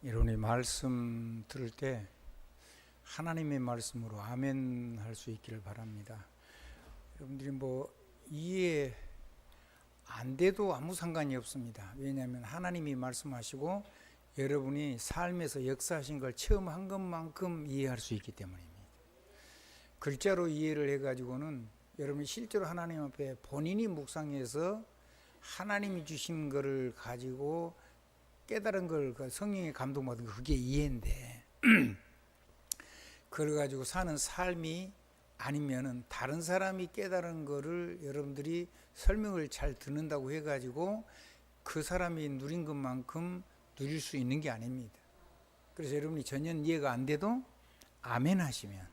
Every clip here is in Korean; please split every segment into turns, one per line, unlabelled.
여러분이 말씀 들을 때 하나님의 말씀으로 아멘 할 수 있기를 바랍니다. 여러분들이 이해 안 돼도 아무 상관이 없습니다. 왜냐하면 하나님이 말씀하시고 여러분이 삶에서 역사하신 걸 체험한 것만큼 이해할 수 있기 때문입니다. 글자로 이해를 해가지고는 여러분이 실제로 하나님 앞에 본인이 묵상해서 하나님이 주신 것을 가지고 깨달은 걸 성령의 감동받은 거 그게 이해인데 그걸 가지고 사는 삶이 아니면은 다른 사람이 깨달은 거를 여러분들이 설명을 잘 듣는다고 해가지고 그 사람이 누린 것만큼 누릴 수 있는 게 아닙니다. 그래서 여러분이 전혀 이해가 안 돼도 아멘 하시면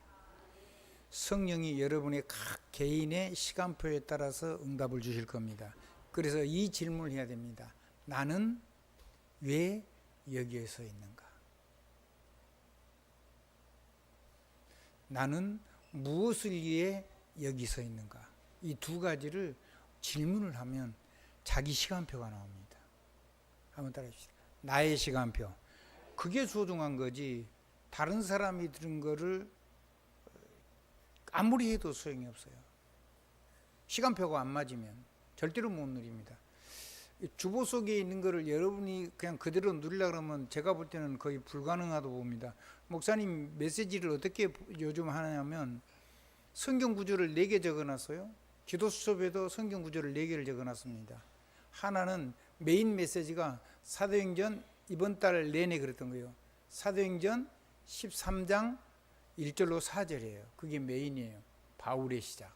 성령이 여러분의 각 개인의 시간표에 따라서 응답을 주실 겁니다. 그래서 이 질문을 해야 됩니다. 나는 왜 여기에 서 있는가? 나는 무엇을 위해 여기 서 있는가? 이 두 가지를 질문을 하면 자기 시간표가 나옵니다. 한번 따라해 주시죠. 나의 시간표. 그게 소중한 거지. 다른 사람이 들은 거를 아무리 해도 소용이 없어요. 시간표가 안 맞으면 절대로 못 누립니다. 주보 속에 있는 거를 여러분이 그냥 그대로 누리려고 그러면 제가 볼 때는 거의 불가능하다고 봅니다. 목사님 메시지를 어떻게 요즘 하냐면 성경 구절을 4개 적어놨어요. 기도 수첩에도 성경 구절을 4개를 적어놨습니다. 하나는 메인 메시지가 사도행전 이번 달 내내 그랬던 거예요. 사도행전 13장 1절로 4절이에요. 그게 메인이에요. 바울의 시작.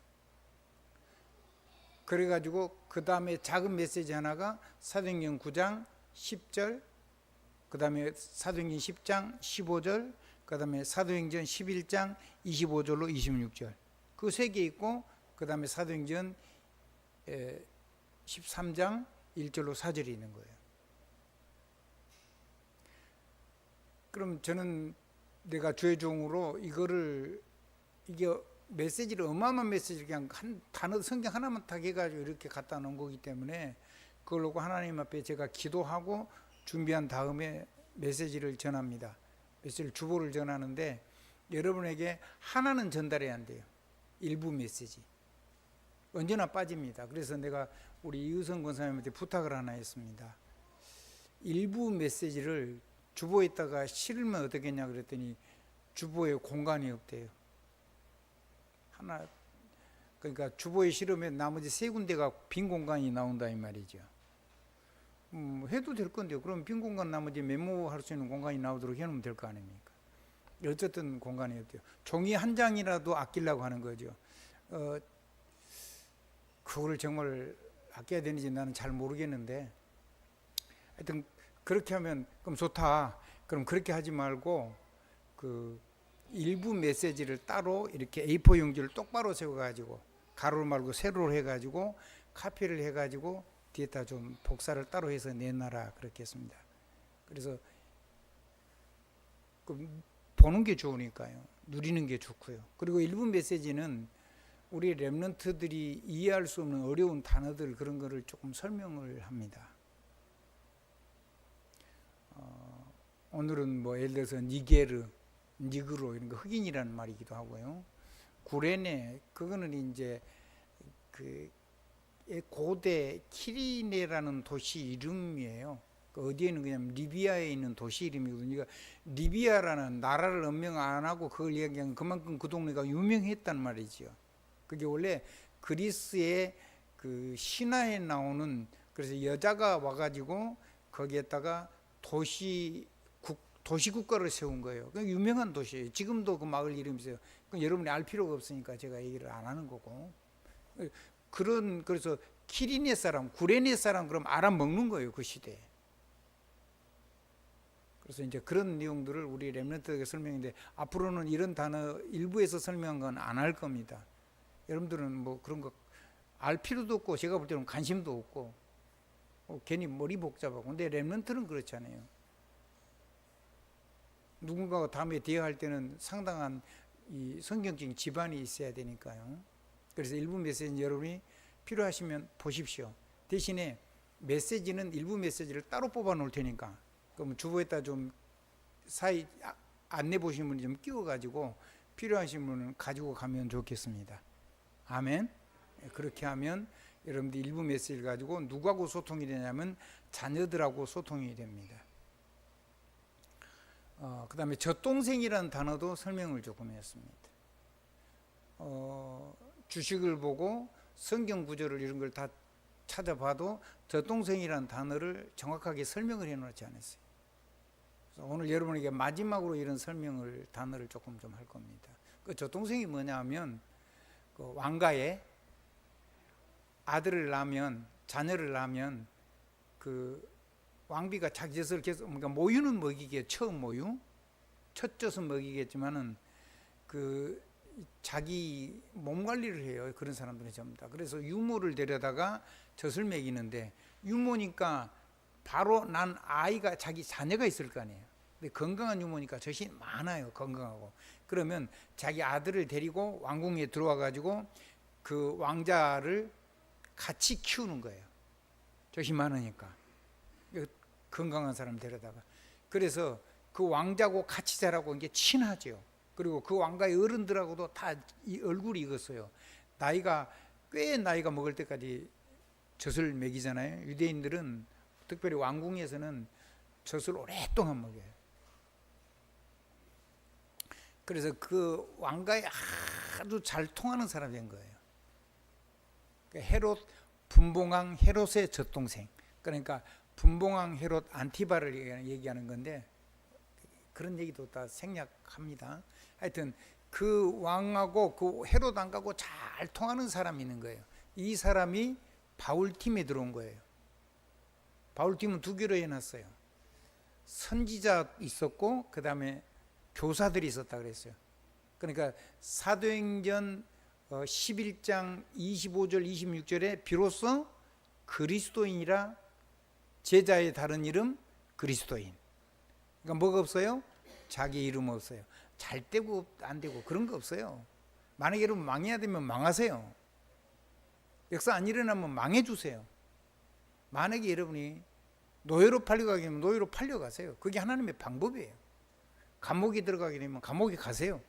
그래가지고 그 다음에 작은 메시지 하나가 사도행전 9장 10절, 그 다음에 사도행전 10장 15절, 그 다음에 사도행전 11장 25절로 26절. 그 3개 있고 그 다음에 사도행전 13장 1절로 4절이 있는 거예요. 그럼 저는 내가 주의 종으로 이게 메시지를 어마어마한 메시지를 그냥 한 단어 성경 하나만 딱 해가지고 이렇게 갖다 놓은 거기 때문에 그걸 놓고 하나님 앞에 제가 기도하고 준비한 다음에 메시지를 전합니다. 메시지를 주보를 전하는데 여러분에게 하나는 전달해야 한대요. 일부 메시지 언제나 빠집니다. 그래서 내가 우리 이우성 권사님한테 부탁을 하나 했습니다. 일부 메시지를 주보에다가 실으면 어떻겠냐 그랬더니 주보에 공간이 없대요. 그러니까 주보에 실으면 나머지 3군데가 빈 공간이 나온다 이 말이죠. 해도 될 건데요. 그럼 빈 공간 나머지 메모할 수 있는 공간이 나오도록 해놓으면 될 거 아닙니까? 어쨌든 공간이 없대요. 종이 한 장이라도 아끼려고 하는 거죠. 그거를 정말 아껴야 되는지 나는 잘 모르겠는데 하여튼 그렇게 하면 그럼 좋다. 그럼 그렇게 하지 말고 일부 메시지를 따로 이렇게 A4 용지를 똑바로 세워가지고 가로 말고 세로로 해가지고 카피를 해가지고 뒤에다 좀 복사를 따로 해서 내놔라 그렇게 했습니다. 그래서 보는 게 좋으니까요. 누리는 게 좋고요. 그리고 일부 메시지는 우리 렘넌트들이 이해할 수 없는 어려운 단어들 그런 거를 조금 설명을 합니다. 오늘은 예를 들어서 니그로 이런 거 흑인이라는 말이기도 하고요. 구레네 그거는 이제 고대 키리네라는 도시 이름이에요. 어디에 있는 그냥 리비아에 있는 도시 이름이거든요. 그러니까 리비아라는 나라를 언명 안 하고 그걸 이야기하면 그만큼 그 동네가 유명했단 말이죠. 그게 원래 그리스의 신화에 나오는 그래서 여자가 와가지고 거기에다가 도시국가를 세운 거예요. 유명한 도시예요. 지금도 그 마을 이름이 있어요. 여러분이 알 필요가 없으니까 제가 얘기를 안 하는 거고. 그래서 키리네 사람, 구레네 사람 그럼 알아먹는 거예요. 그 시대에. 그래서 이제 그런 내용들을 우리 렘넌트에게 설명했는데 앞으로는 이런 단어 일부에서 설명한 건 안 할 겁니다. 여러분들은 그런 거 알 필요도 없고 제가 볼 때는 관심도 없고 괜히 머리 복잡하고 근데 렘넌트는 그렇잖아요. 누군가가 다음에 대화할 때는 상당한 이 성경적인 지반이 있어야 되니까요. 그래서 일부 메시지는 여러분이 필요하시면 보십시오. 대신에 메시지는 일부 메시지를 따로 뽑아 놓을 테니까 그럼 주보에다 좀 사이 안내 보신 분이 좀 끼워가지고 필요하신 분은 가지고 가면 좋겠습니다. 아멘. 그렇게 하면 여러분들 일부 메시지를 가지고 누구하고 소통이 되냐면 자녀들하고 소통이 됩니다. 그 다음에 젖동생이라는 단어도 설명을 조금 했습니다. 주식을 보고 성경 구절을 이런 걸 다 찾아봐도 젖동생이라는 단어를 정확하게 설명을 해놓지 않았어요. 그래서 오늘 여러분에게 마지막으로 이런 설명을 단어를 조금 좀 할 겁니다. 그 젖동생이 뭐냐 하면 그 왕가에 아들을 낳으면, 자녀를 낳으면 그 왕비가 자기 젖을 계속, 그러니까 모유는 먹이게, 처음 모유, 첫 젖은 먹이겠지만은 그 자기 몸 관리를 해요. 그런 사람들이 전부 다. 그래서 유모를 데려다가 젖을 먹이는데, 유모니까 바로 난 아이가, 자기 자녀가 있을 거 아니에요. 근데 건강한 유모니까 젖이 많아요. 건강하고. 그러면 자기 아들을 데리고 왕궁에 들어와 가지고 그 왕자를 같이 키우는 거예요. 젖이 많으니까. 건강한 사람 데려다가. 그래서 그 왕자하고 같이 자라고 이게 친하죠. 그리고 그 왕가의 어른들하고도 다 이 얼굴이 익었어요. 나이가, 꽤 나이가 먹을 때까지 젖을 먹이잖아요. 유대인들은 특별히 왕궁에서는 젖을 오랫동안 먹여요. 그래서 그 왕가에 아주 잘 통하는 사람이 된 거예요. 헤롯, 분봉왕 헤롯의 젖동생. 그러니까 분봉왕 헤롯 안티바를 얘기하는 건데, 그런 얘기도 다 생략합니다. 하여튼 그 왕하고 그 헤롯 왕하고 잘 통하는 사람이 있는 거예요. 이 사람이 바울팀에 들어온 거예요. 바울팀은 두 개로 해놨어요. 선지자 있었고 그 다음에 교사들이 있었다 그랬어요. 그러니까 사도행전 11장 25절 26절에 비로소 그리스도인이라 제자의 다른 이름 그리스도인. 그러니까 뭐가 없어요? 자기 이름 없어요. 잘 되고 안 되고 그런 거 없어요. 만약에 여러분 망해야 되면 망하세요. 역사 안 일어나면 망해주세요. 만약에 여러분이 노예로 팔려가게 되면 노예로 팔려가세요. 그게 하나님의 방법이에요. 감옥에 들어가게 되면 감옥에 가세요.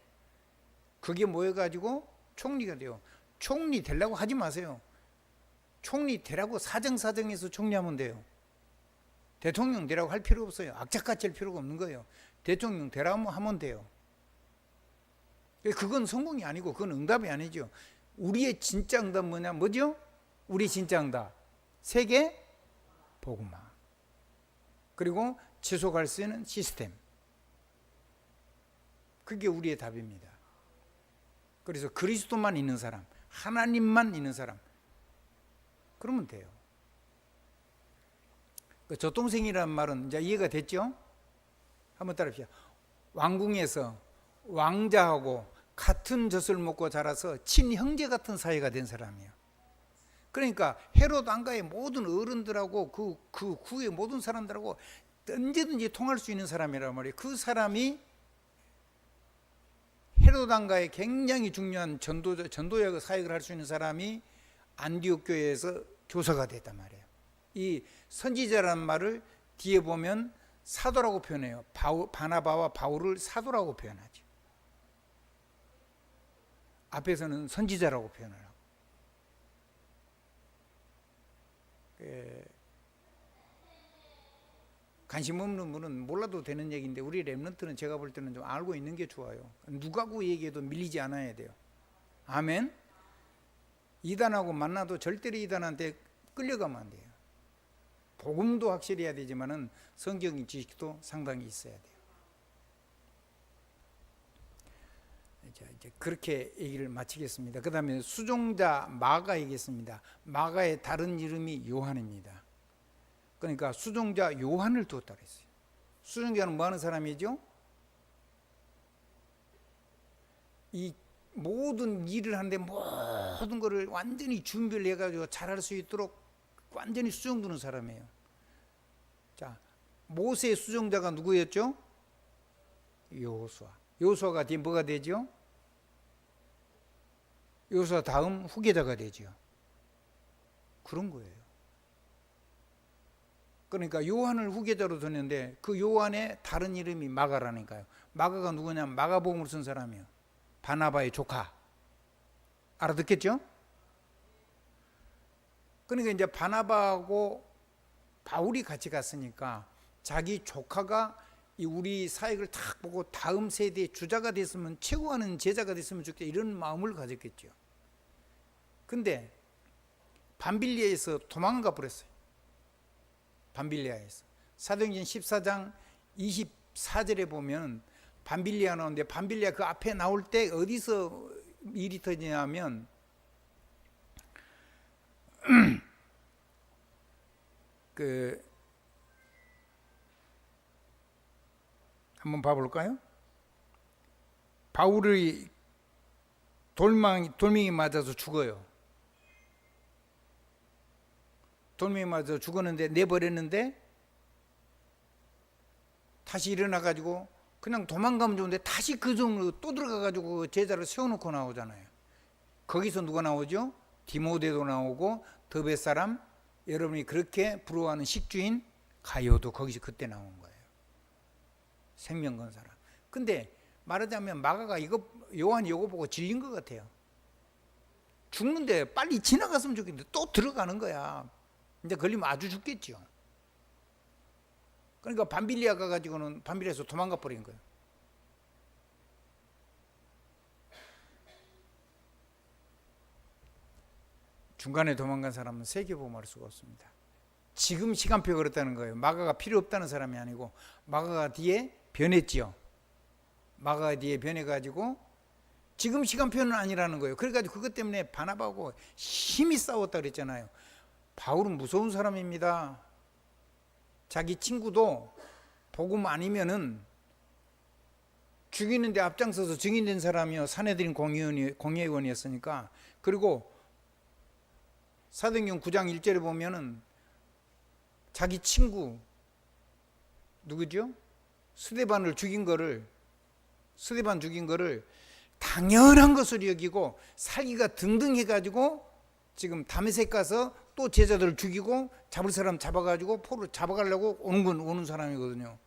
그게 모여가지고 총리가 돼요. 총리 되려고 하지 마세요. 총리 되라고 사정사정해서 총리하면 돼요. 대통령 되라고 할 필요 없어요. 악착같이 할 필요가 없는 거예요. 대통령 되라고 하면 돼요. 그건 성공이 아니고 그건 응답이 아니죠. 우리의 진짜 응답 뭐죠? 우리 진짜 응답 세계 복음화, 그리고 지속할 수 있는 시스템. 그게 우리의 답입니다. 그래서 그리스도만 있는 사람, 하나님만 있는 사람, 그러면 돼요. 그 젖동생이라는 말은 이제 이해가 됐죠? 한번 따라합시다. 왕궁에서 왕자하고 같은 젖을 먹고 자라서 친형제 같은 사이가 된 사람이에요. 그러니까 헤롯 왕가의 모든 어른들하고 그 구의 모든 사람들하고 언제든지 통할 수 있는 사람이란 말이에요. 그 사람이 헤롯 왕가의 굉장히 중요한 전도역 사역을 할 수 있는 사람이 안디옥 교회에서 교사가 됐단 말이에요. 이 선지자라는 말을 뒤에 보면 사도라고 표현해요. 바나바와 바울을 사도라고 표현하죠. 앞에서는 선지자라고 표현을 하고. 관심 없는 분은 몰라도 되는 얘기인데 우리 랩런트는 제가 볼 때는 좀 알고 있는 게 좋아요. 누가고 얘기해도 밀리지 않아야 돼요. 아멘. 이단하고 만나도 절대로 이단한테 끌려가면 안 돼요. 복음도 확실히 해야 되지만은 성경의 지식도 상당히 있어야 돼요. 이제 그렇게 얘기를 마치겠습니다. 그 다음에 수종자 마가 얘기했습니다. 마가의 다른 이름이 요한입니다. 그러니까 수종자 요한을 두었다 그랬어요. 수종자는 뭐 하는 사람이죠? 이 모든 일을 하는데 모든 것을 완전히 준비를 해가지고 잘할 수 있도록 완전히 수종 두는 사람이에요. 자, 모세의 수종자가 누구였죠? 여호수아. 여호수아가 뒤에 뭐가 되죠? 여호수아 다음 후계자가 되죠. 그런 거예요. 그러니까 요한을 후계자로 뒀는데 그 요한의 다른 이름이 마가라니까요. 마가가 누구냐면 마가복음을 쓴 사람이에요. 바나바의 조카. 알아듣겠죠? 그러니까 이제 바나바하고 바울이 같이 갔으니까 자기 조카가 이 우리 사역을 탁 보고 다음 세대의 주자가 됐으면, 최고하는 제자가 됐으면 좋겠다, 이런 마음을 가졌겠죠. 근데 밤빌리아에서 도망가 버렸어요. 밤빌리아에서. 사도행전 14장 24절에 보면 밤빌리아 나오는데, 밤빌리아 그 앞에 나올 때 어디서 일이 터지냐면 한번 봐볼까요? 바울이 돌멩이 맞아서 죽어요. 돌멩이 맞아서 죽었는데, 내버렸는데 다시 일어나가지고 그냥 도망가면 좋은데 다시 그 종으로 또 들어가가지고 제자를 세워놓고 나오잖아요. 거기서 누가 나오죠? 디모데도 나오고, 더베 사람, 여러분이 그렇게 부러워하는 식주인 가요도 거기서 그때 나온 거예요. 생명 건 사람. 근데 말하자면 마가가 요한이 이거 보고 질린 것 같아요. 죽는데 빨리 지나갔으면 좋겠는데 또 들어가는 거야. 이제 걸리면 아주 죽겠죠. 그러니까 밤빌리아 가가지고는 밤빌리아에서 도망가 버린 거예요. 중간에 도망간 사람은 세계보험할 수가 없습니다. 지금 시간표 그렇다는 거예요. 마가가 필요 없다는 사람이 아니고, 마가가 뒤에 변했지요. 마가가 뒤에 변해가지고 지금 시간표는 아니라는 거예요. 그래가지고 그것 때문에 바나바하고 힘이 싸웠다 그랬잖아요. 바울은 무서운 사람입니다. 자기 친구도 복음 아니면은 죽이는데 앞장서서 증인된 사람이요, 사내들인 공회원이었으니까. 그리고 사도행전 9장 1절에 보면은 자기 친구 누구죠? 스데반 죽인 거를 당연한 것으로 여기고 살기가 등등해가지고 지금 다메섹 가서 또 제자들을 죽이고 잡을 사람 잡아가지고 포로 잡아가려고 오는 사람이거든요.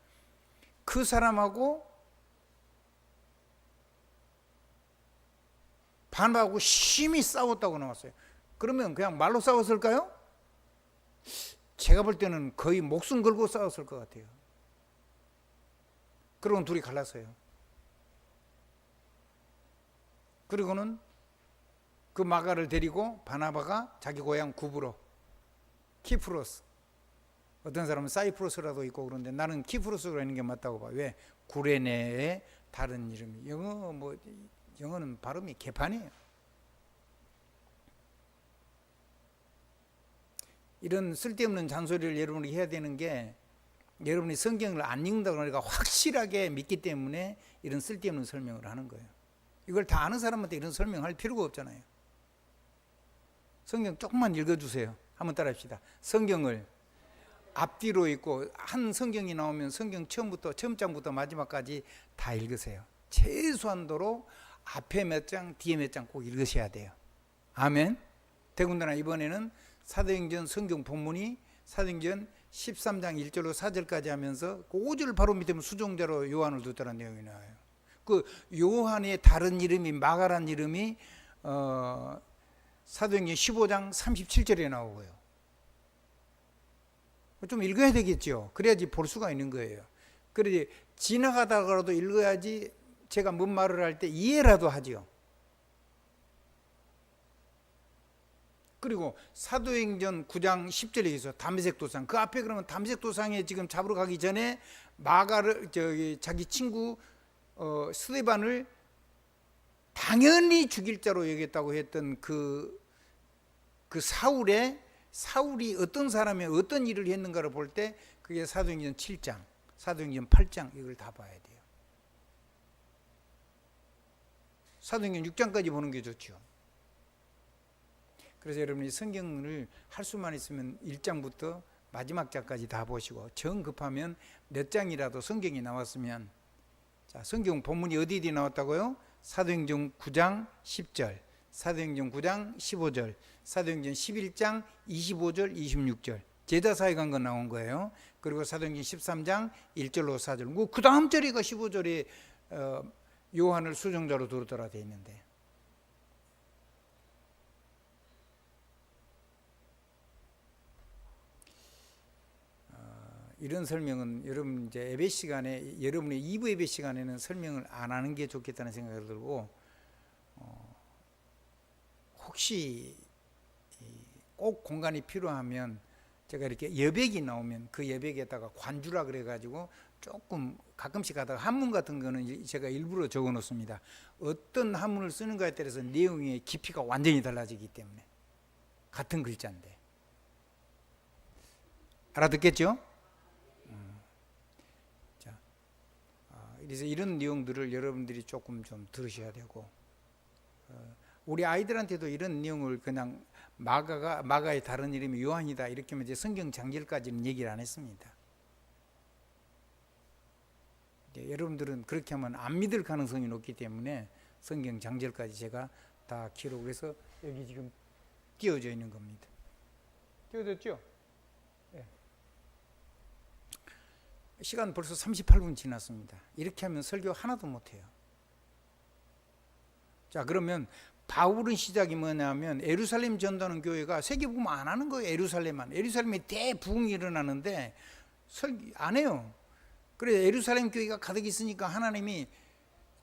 그 사람하고 바나바하고 심히 싸웠다고 나왔어요. 그러면 그냥 말로 싸웠을까요? 제가 볼 때는 거의 목숨 걸고 싸웠을 것 같아요. 그러고는 둘이 갈랐어요. 그리고는 그 마가를 데리고 바나바가 자기 고향 구브로, 키프로스, 어떤 사람은 사이프러스라도 있고 그런데 나는 키프로스가 있는 게 맞다고 봐. 왜? 구레네의 다른 이름이, 영어는 발음이 개판이에요. 이런 쓸데없는 잔소리를 여러분이 해야 되는 게, 여러분이 성경을 안 읽는다고 그러니까 확실하게 믿기 때문에 이런 쓸데없는 설명을 하는 거예요. 이걸 다 아는 사람한테 이런 설명할 필요가 없잖아요. 성경 조금만 읽어주세요. 한번 따라합시다. 성경을 앞뒤로 읽고, 한 성경이 나오면 성경 처음 장부터 마지막까지 다 읽으세요. 최소한도로 앞에 몇 장, 뒤에 몇 장 꼭 읽으셔야 돼요. 아멘. 더군다나 이번에는 사도행전 성경 본문이 사도행전 13장 1절로 4절까지 하면서 그 5절 바로 밑에 수종자로 요한을 두더라는 내용이 나와요. 그 요한의 다른 이름이 마가란 이름이 사도행전 15장 37절에 나오고요. 좀 읽어야 되겠죠. 그래야지 볼 수가 있는 거예요. 그래야지 지나가다가라도 읽어야지 제가 뭔 말을 할 때 이해라도 하죠. 그리고 사도행전 9장 10절에 있어 다메섹 도상. 그 앞에 그러면 다메섹 도상에 지금 잡으러 가기 전에 마가를 자기 친구 스데반을 당연히 죽일 자로 여겼다고 했던 그 사울이 어떤 사람이 어떤 일을 했는가를 볼 때 그게 사도행전 7장, 사도행전 8장 이걸 다 봐야 돼요. 사도행전 6장까지 보는 게 좋죠. 그래서 여러분이 성경을 할 수만 있으면 1장부터 마지막 장까지 다 보시고, 정 급하면 몇 장이라도 성경이 나왔으면, 자, 성경 본문이 어디 나왔다고요? 사도행전 9장 10절, 사도행전 9장 15절, 사도행전 11장 25절 26절. 제자 사회 간 거 나온 거예요. 그리고 사도행전 13장 1절로 4절. 그 다음 절이가 15절에 요한을 수종자로 두르더라 돼 있는데. 이런 설명은 여러분 이제 예배 시간에, 여러분의 2부 예배 시간에는 설명을 안 하는 게 좋겠다는 생각이 들고, 혹시 꼭 공간이 필요하면 제가 이렇게 여백이 나오면 그 여백에다가 관주라 그래가지고 조금 가끔씩 하다가 한문 같은 거는 제가 일부러 적어 놓습니다. 어떤 한문을 쓰는가에 따라서 내용의 깊이가 완전히 달라지기 때문에. 같은 글자인데. 알아듣겠죠? 그래서 이런 내용들을 여러분들이 조금 좀 들으셔야 되고, 우리 아이들한테도 이런 내용을 그냥 마가의 다른 이름이 요한이다 이렇게 하면 이제 성경 장절까지는 얘기를 안 했습니다. 여러분들은 그렇게 하면 안 믿을 가능성이 높기 때문에 성경 장절까지 제가 다 기록을 해서 여기 지금 띄워져 있는 겁니다. 띄워졌죠? 네. 시간 벌써 38분 지났습니다. 이렇게 하면 설교 하나도 못해요. 자, 그러면 바울의 시작이 뭐냐면 예루살렘 전도하는 교회가 세계복음 안 하는 거예요. 예루살렘에 대부흥이 일어나는데 안 해요. 그래서 예루살렘 교회가 가득 있으니까 하나님이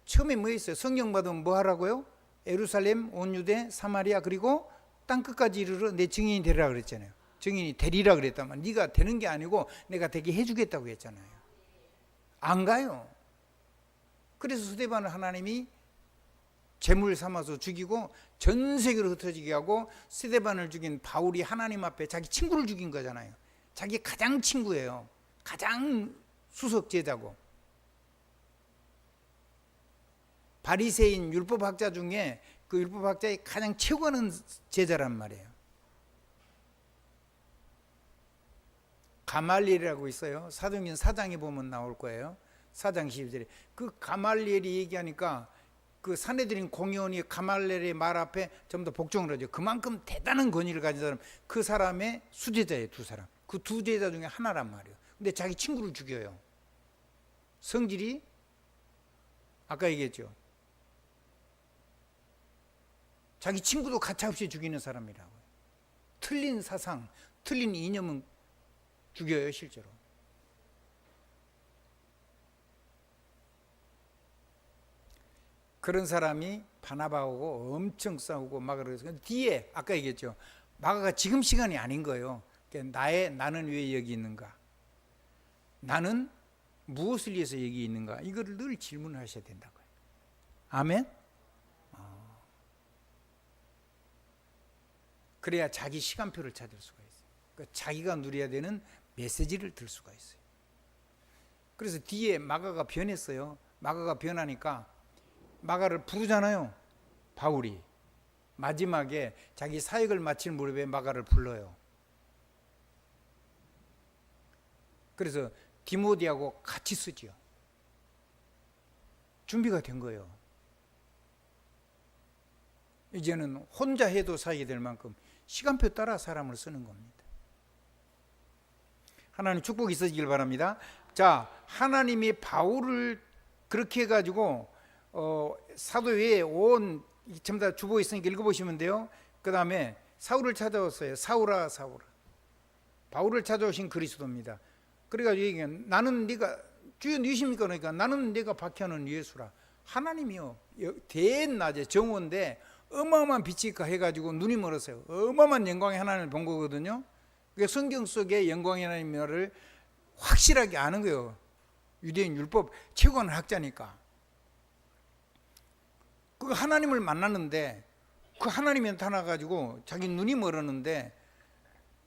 처음에 뭐 했어요? 성령 받으면 뭐 하라고요? 예루살렘, 온 유대, 사마리아 그리고 땅끝까지 이르러 내 증인이 되리라 그랬잖아요. 증인이 되리라 그랬다만 네가 되는 게 아니고 내가 되게 해주겠다고 했잖아요. 안 가요. 그래서 스데반을 하나님이 제물 삼아서 죽이고 전 세계로 흩어지게 하고, 스데반을 죽인 바울이 하나님 앞에 자기 친구를 죽인 거잖아요. 자기 가장 친구예요. 가장 수석 제자고. 바리새인 율법학자 중에 그 율법학자의 가장 최고하는 제자란 말이에요. 가말리엘이라고 있어요. 사도행전 4장에 보면 나올 거예요. 4장 12절에 그 가말리엘이 얘기하니까 그 산헤드린 공의원이 가말리엘의 말 앞에 전부 다 복종을 하죠. 그만큼 대단한 권위를 가진 사람, 그 사람의 수제자예요. 두 사람. 그 두 제자 중에 하나란 말이에요. 근데 자기 친구를 죽여요. 성질이 아까 얘기했죠. 자기 친구도 가차없이 죽이는 사람이라고요. 틀린 사상, 틀린 이념은 죽여요, 실제로. 그런 사람이 바나바하고 엄청 싸우고 막 그래서 뒤에 아까 얘기했죠. 마가가 지금 시간이 아닌 거예요. 나는 왜 여기 있는가? 나는 무엇을 위해서 여기 있는가? 이거를 늘 질문하셔야 된다고요. 아멘? 그래야 자기 시간표를 찾을 수가 있어요. 그러니까 자기가 누려야 되는 메시지를 들 수가 있어요. 그래서 뒤에 마가가 변했어요. 마가가 변하니까 마가를 부르잖아요. 바울이 마지막에 자기 사역을 마칠 무렵에 마가를 불러요. 그래서 디모데하고 같이 쓰지요. 준비가 된 거예요. 이제는 혼자 해도 사역이 될 만큼 시간표 따라 사람을 쓰는 겁니다. 하나님 축복이 있어지길 바랍니다. 자, 하나님이 바울을 그렇게 해가지고 사도 외에 온 전부 다 주보에 있으니까 읽어보시면 돼요. 그 다음에 사울을 찾아왔어요. 사울아 사울아. 바울을 찾아오신 그리스도입니다. 그래가지고 얘기해, 나는 네가 주여 누구십니까? 그러니까 나는 네가 박해하는 예수라. 하나님이요 대낮에 정오인데 어마어마한 빛이 해가지고 눈이 멀었어요. 어마어마한 영광의 하나님을 본 거거든요. 그러니까 성경 속에 영광의 하나님을 확실하게 아는 거예요. 유대인 율법 최고한 학자니까. 그 하나님을 만났는데 그 하나님이 나타나가지고 자기 눈이 멀었는데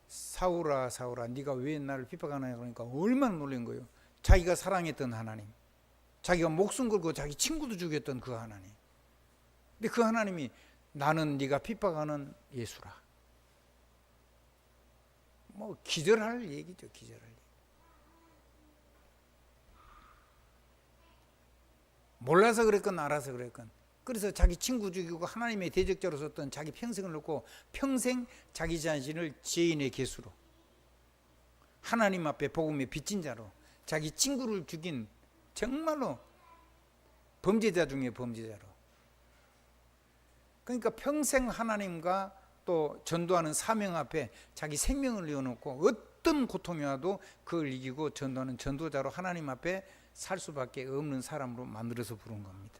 사울아 사울아 네가 왜 나를 핍박하느냐 그러니까 얼마나 놀란 거예요. 자기가 사랑했던 하나님, 자기가 목숨 걸고 자기 친구도 죽였던 그 하나님. 근데 그 하나님이 나는 네가 핍박하는 예수라. 뭐 기절할 얘기죠. 기절할 얘기. 몰라서 그랬건 알아서 그랬건. 그래서 자기 친구 죽이고 하나님의 대적자로 썼던 자기 평생을 놓고 평생 자기 자신을 죄인의 개수로 하나님 앞에 복음의 빚진 자로, 자기 친구를 죽인 정말로 범죄자 중에 범죄자로. 그러니까 평생 하나님과 또 전도하는 사명 앞에 자기 생명을 내어놓고 어떤 고통이 와도 그걸 이기고 전도하는 전도자로 하나님 앞에 살 수밖에 없는 사람으로 만들어서 부른 겁니다.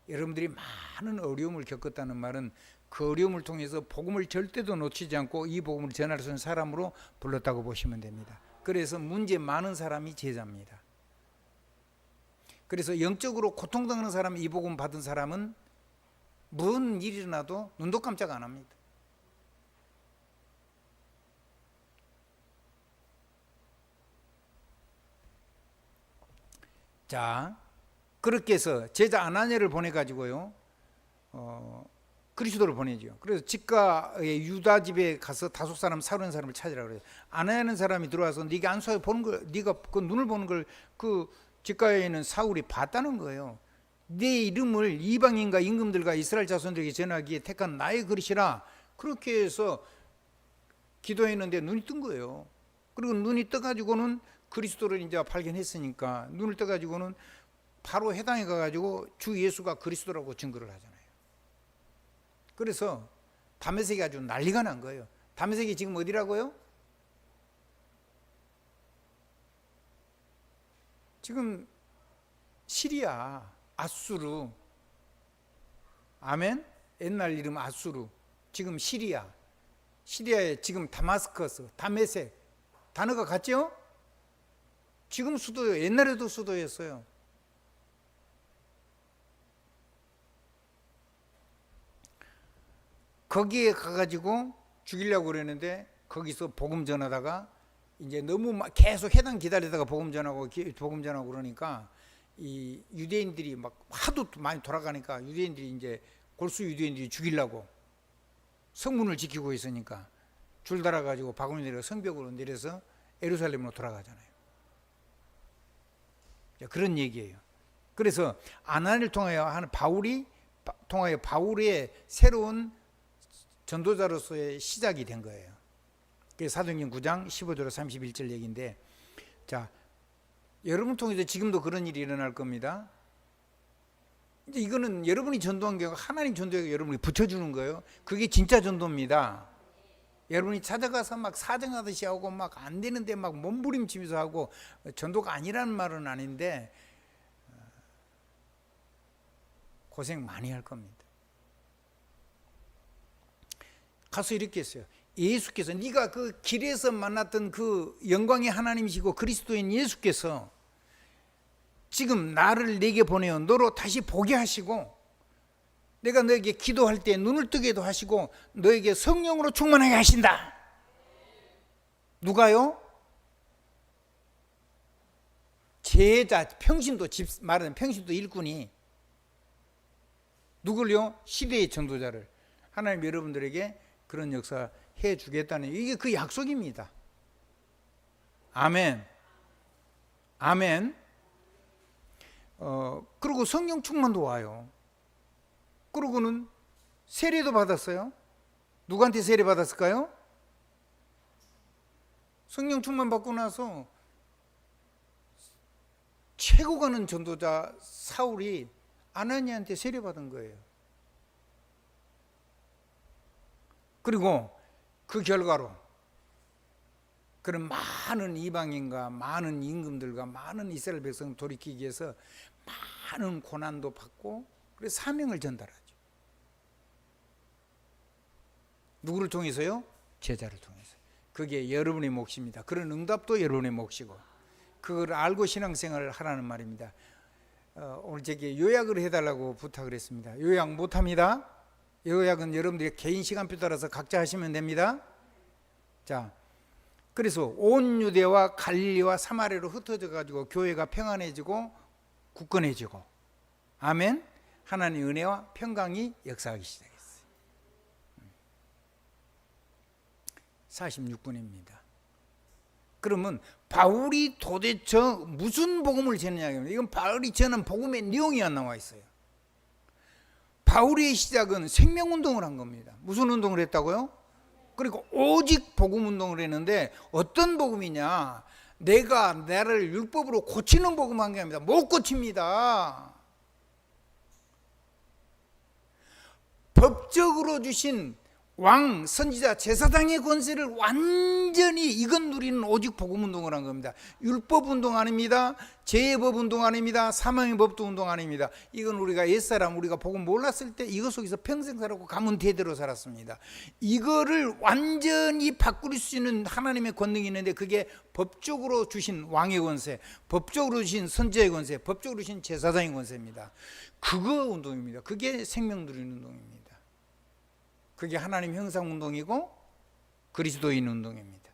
여러분들이 많은 어려움을 겪었다는 말은 그 어려움을 통해서 복음을 절대도 놓치지 않고 이 복음을 전할 수 있는 사람으로 불렀다고 보시면 됩니다. 그래서 문제 많은 사람이 제자입니다. 그래서 영적으로 고통당하는 사람, 이 복음 받은 사람은 무슨 일이 일어나도 눈도 깜짝 안 합니다. 자, 그렇게 해서 제자 아나니아를 보내가지고요, 그리스도를 보내죠. 그래서 집가의 유다 집에 가서 다섯 사람, 사는 사람을 찾으라 그래요. 아나니아는 사람이 들어와서 네가 안수하여 보는 걸, 네가 그 눈을 보는 걸 그 집가에 있는 사울이 봤다는 거예요. 네 이름을 이방인과 임금들과 이스라엘 자손들에게 전하기에 택한 나의 그릇이라. 그렇게 해서 기도했는데 눈이 뜬 거예요. 그리고 눈이 떠가지고는 그리스도를 이제 발견했으니까 눈을 떠가지고는 바로 해당에 가가지고 주 예수가 그리스도라고 증거를 하잖아요. 그래서 다메섹이 아주 난리가 난 거예요. 다메섹이 지금 어디라고요? 지금 시리아, 아수르. 아멘? 옛날 이름 아수르. 지금 시리아. 시리아에 지금 다마스커스, 다메섹. 단어가 같죠? 지금 수도예요. 옛날에도 수도였어요. 거기에 가가지고 죽이려고 그랬는데 거기서 복음 전하다가 이제 너무 계속 해당 기다리다가 복음 전하고 그러니까 이 유대인들이 막 하도 많이 돌아가니까 유대인들이 이제 골수 유대인들이 죽이려고 성문을 지키고 있으니까 줄 달아가지고 바구니 내려 성벽으로 내려서 예루살렘으로 돌아가잖아요. 그런 얘기예요. 그래서 아나니아를 통하여 하는 바울의 새로운 전도자로서의 시작이 된 거예요. 그게 사도행전 9장 15절로 31절 얘기인데, 자, 여러분 통해서 지금도 그런 일이 일어날 겁니다. 이제 이거는 여러분이 전도한 게 하나님 전도에 여러분이 붙여주는 거예요. 그게 진짜 전도입니다. 여러분이 찾아가서 막 사정하듯이 하고 막 안 되는데 막 몸부림치면서 하고 전도가 아니라는 말은 아닌데 고생 많이 할 겁니다. 가서 이렇게 했어요. 예수께서, 네가 그 길에서 만났던 그 영광의 하나님이시고 그리스도인 예수께서 지금 나를 내게 보내어 너로 다시 보게 하시고, 내가 너에게 기도할 때 눈을 뜨게도 하시고 너에게 성령으로 충만하게 하신다. 누가요? 제자, 평신도, 말하는 평신도 일꾼이 누굴요? 시대의 전도자를. 하나님 여러분들에게 그런 역사 해주겠다는, 이게 그 약속입니다. 아멘. 아멘. 그리고 성령 충만도 와요. 그러고는 세례도 받았어요. 누구한테 세례 받았을까요? 성령 충만 받고 나서 최고 가는 전도자 사울이 아나니아한테 세례 받은 거예요. 그리고 그 결과로 그런 많은 이방인과 많은 임금들과 많은 이스라엘 백성 돌이키기 위해서 많은 고난도 받고, 그래서 사명을 전달하죠. 누구를 통해서요? 제자를 통해서. 그게 여러분의 몫입니다. 그런 응답도 여러분의 몫이고, 그걸 알고 신앙생활을 하라는 말입니다. 오늘 제게 요약을 해달라고 부탁을 했습니다. 요약 못합니다. 요약은 여러분들의 개인 시간표 따라서 각자 하시면 됩니다. 자, 그래서 온 유대와 갈릴리와 사마리아로 흩어져 가지고 교회가 평안해지고 굳건해지고, 아멘. 하나님의 은혜와 평강이 역사하기 시작했어요. 46분입니다. 그러면 바울이 도대체 무슨 복음을 전하냐면, 이건 바울이 전한 복음의 내용이 안 나와 있어요. 바울의 시작은 생명운동을 한 겁니다. 무슨 운동을 했다고요? 그리고 오직 복음 운동을 했는데 어떤 복음이냐? 내가 나를 율법으로 고치는 복음 한 게 아닙니다. 못 고칩니다. 법적으로 주신 왕, 선지자, 제사장의 권세를 완전히 이건 누리는 오직 복음 운동을 한 겁니다. 율법 운동 아닙니다. 죄의 법 운동 아닙니다. 사망의 법도 운동 아닙니다. 이건 우리가 옛사람, 우리가 복음 몰랐을 때 이것 속에서 평생 살았고 가문 대대로 살았습니다. 이거를 완전히 바꿀 수 있는 하나님의 권능이 있는데 그게 법적으로 주신 왕의 권세, 법적으로 주신 선지자의 권세, 법적으로 주신 제사장의 권세입니다. 그거 운동입니다. 그게 생명 누리는 운동입니다. 그게 하나님 형상 운동이고 그리스도인 운동입니다.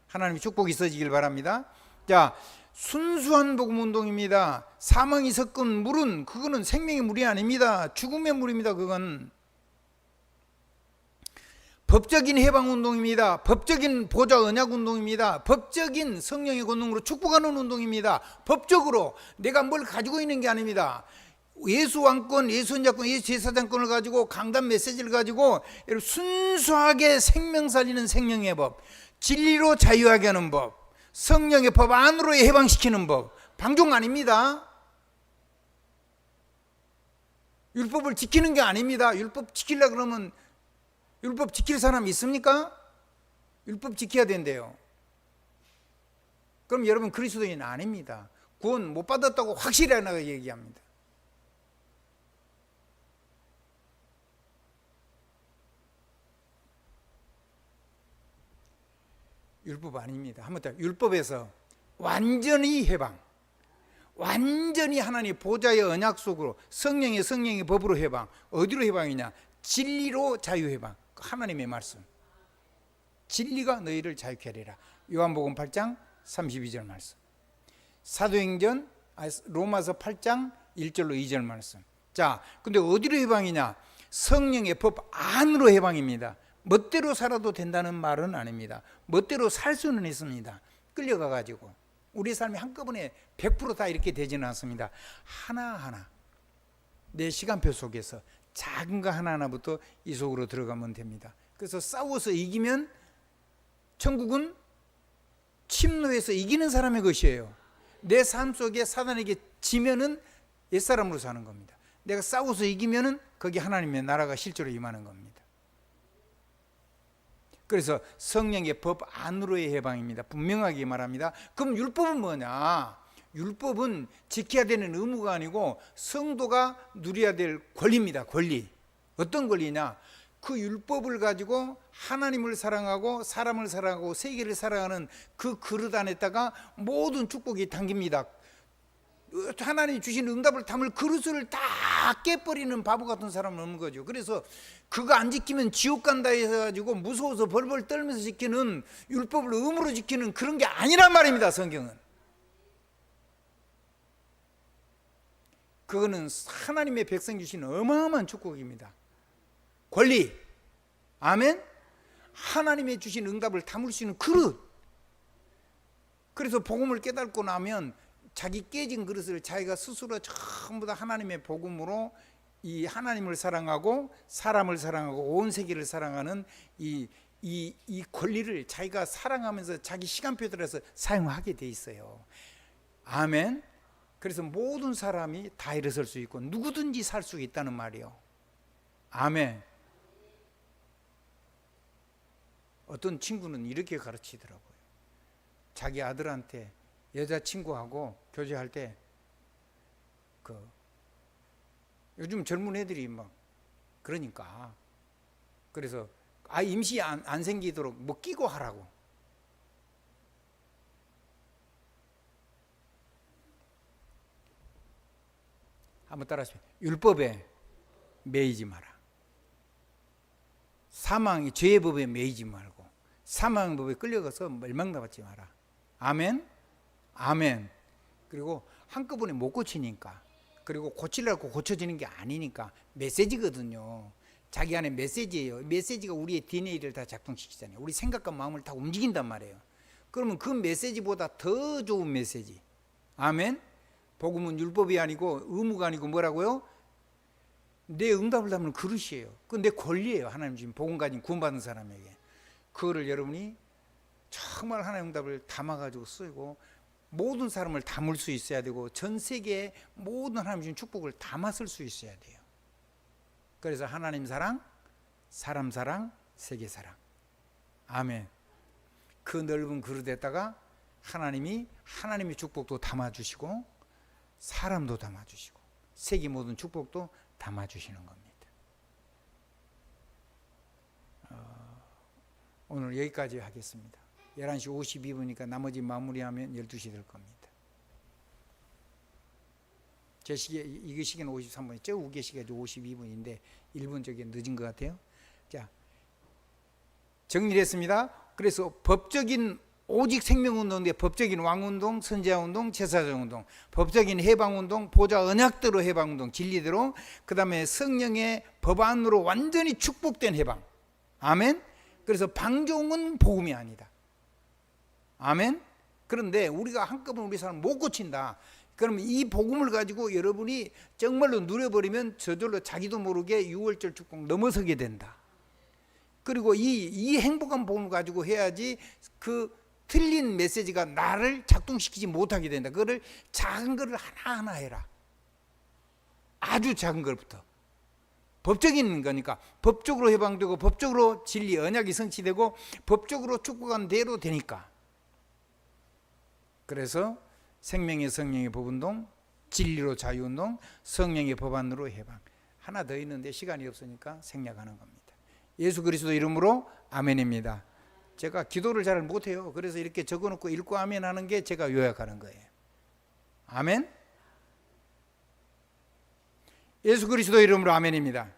하나님의 축복이 있어지길 바랍니다. 자, 순수한 복음 운동입니다. 사망이 섞은 물은 그거는 생명의 물이 아닙니다. 죽음의 물입니다. 그건 법적인 해방 운동입니다. 법적인 보좌 언약 운동입니다. 법적인 성령의 권능으로 축복하는 운동입니다. 법적으로 내가 뭘 가지고 있는 게 아닙니다. 예수 왕권, 예수 언약권, 예수 제사장권을 가지고 강단 메시지를 가지고 순수하게 생명 살리는 생명의 법, 진리로 자유하게 하는 법, 성령의 법 안으로 해방시키는 법, 방종 아닙니다. 율법을 지키는 게 아닙니다. 율법 지키려고 그러면 율법 지킬 사람 있습니까? 율법 지켜야 된대요. 그럼 여러분 그리스도인 아닙니다. 구원 못 받았다고 확실히 하나 얘기합니다. 율법 아닙니다. 한번 더, 율법에서 완전히 해방, 완전히 하나님 보좌의 언약 속으로 성령의 법으로 해방. 어디로 해방이냐? 진리로 자유 해방. 하나님의 말씀, 진리가 너희를 자유케 하리라. 요한복음 8장 32절 말씀, 사도행전 로마서 8장 1절로 2절 말씀. 자, 근데 어디로 해방이냐? 성령의 법 안으로 해방입니다. 멋대로 살아도 된다는 말은 아닙니다. 멋대로 살 수는 있습니다. 끌려가 가지고 우리 삶이 한꺼번에 100% 다 이렇게 되지는 않습니다. 하나하나 내 시간표 속에서 작은 거 하나하나부터 이 속으로 들어가면 됩니다. 그래서 싸워서 이기면 천국은 침노해서 이기는 사람의 것이에요. 내 삶 속에 사단에게 지면은 옛사람으로 사는 겁니다. 내가 싸워서 이기면은 거기 하나님의 나라가 실제로 임하는 겁니다. 그래서 성령의 법 안으로의 해방입니다. 분명하게 말합니다. 그럼 율법은 뭐냐? 율법은 지켜야 되는 의무가 아니고 성도가 누려야 될 권리입니다. 권리. 어떤 권리냐? 그 율법을 가지고 하나님을 사랑하고 사람을 사랑하고 세계를 사랑하는 그 그릇 안에다가 모든 축복이 담깁니다. 하나님이 주신 응답을 담을 그릇을 다 깨버리는 바보 같은 사람은 없는 거죠. 그래서 그거 안 지키면 지옥 간다 해가지고 무서워서 벌벌 떨면서 지키는, 율법을 의무로 지키는 그런 게 아니란 말입니다. 성경은 그거는 하나님의 백성 주신 어마어마한 축복입니다. 권리, 아멘. 하나님의 주신 응답을 담을 수 있는 그릇. 그래서 복음을 깨닫고 나면 자기 깨진 그릇을 자기가 스스로 전부 다 하나님의 복음으로 이 하나님을 사랑하고 사람을 사랑하고 온 세계를 사랑하는 이 권리를 자기가 사랑하면서 자기 시간표에 따라서 사용하게 돼 있어요. 아멘. 그래서 모든 사람이 다 일어설 수 있고 누구든지 살 수 있다는 말이에요. 아멘. 어떤 친구는 이렇게 가르치더라고요. 자기 아들한테 여자친구하고 교제할 때 요즘 젊은 애들이 막 그러니까 그래서 아이 임시 안 생기도록 뭐 끼고 하라고. 한번 따라하세요. 율법에 매이지 마라. 사망의 죄의 법에 매이지 말고 사망의 법에 끌려가서 멸망당하지 마라. 아멘. 아멘. 그리고 한꺼번에 못 고치니까, 그리고 고치려고 고쳐지는 게 아니니까 메시지거든요. 자기 안에 메시지예요. 메시지가 우리의 DNA를 다 작동시키잖아요. 우리 생각과 마음을 다 움직인단 말이에요. 그러면 그 메시지보다 더 좋은 메시지. 아멘. 복음은 율법이 아니고 의무가 아니고 뭐라고요? 내 응답을 담는 그릇이에요. 그건 내 권리예요. 하나님 주신 복음 가진 구원받은 사람에게. 그거를 여러분이 정말 하나님의 응답을 담아가지고 쓰고 모든 사람을 담을 수 있어야 되고 전 세계의 모든 하나님 주신 축복을 담아 쓸 수 있어야 돼요. 그래서 하나님 사랑, 사람 사랑, 세계 사랑. 아멘. 그 넓은 그릇에다가 하나님의 축복도 담아주시고 사람도 담아주시고 세계 모든 축복도 담아주시는 겁니다. 오늘 여기까지 하겠습니다. 11시 52분이니까 나머지 마무리하면 12시 될 겁니다. 제 시계, 이거 시계는 53분이, 저 우계 시계가 52분인데 1분 저기 늦은 것 같아요. 자, 정리를 했습니다. 그래서 법적인 오직 생명운동인데 법적인 왕운동, 선지자운동, 제사장운동, 법적인 해방운동, 보좌 언약대로 해방운동, 진리대로, 그 다음에 성령의 법안으로 완전히 축복된 해방. 아멘. 그래서 방종은 복음이 아니다. 아멘. 그런데 우리가 한꺼번에 우리 사람 못 고친다. 그러면 이 복음을 가지고 여러분이 정말로 누려버리면 저절로 자기도 모르게 6월절 축복 넘어서게 된다. 그리고 이 행복한 복음을 가지고 해야지 그 틀린 메시지가 나를 작동시키지 못하게 된다. 그거를 작은 거를 하나하나 해라. 아주 작은 것부터. 법적인 거니까 법적으로 해방되고 법적으로 진리 언약이 성취되고 법적으로 축복한 대로 되니까. 그래서 생명의 성령의 법운동, 진리로 자유운동, 성령의 법안으로 해방. 하나 더 있는데 시간이 없으니까 생략하는 겁니다. 예수 그리스도 이름으로 아멘입니다. 제가 기도를 잘 못해요. 그래서 이렇게 적어놓고 읽고 아멘 하는 게 제가 요약하는 거예요. 아멘. 예수 그리스도 이름으로 아멘입니다.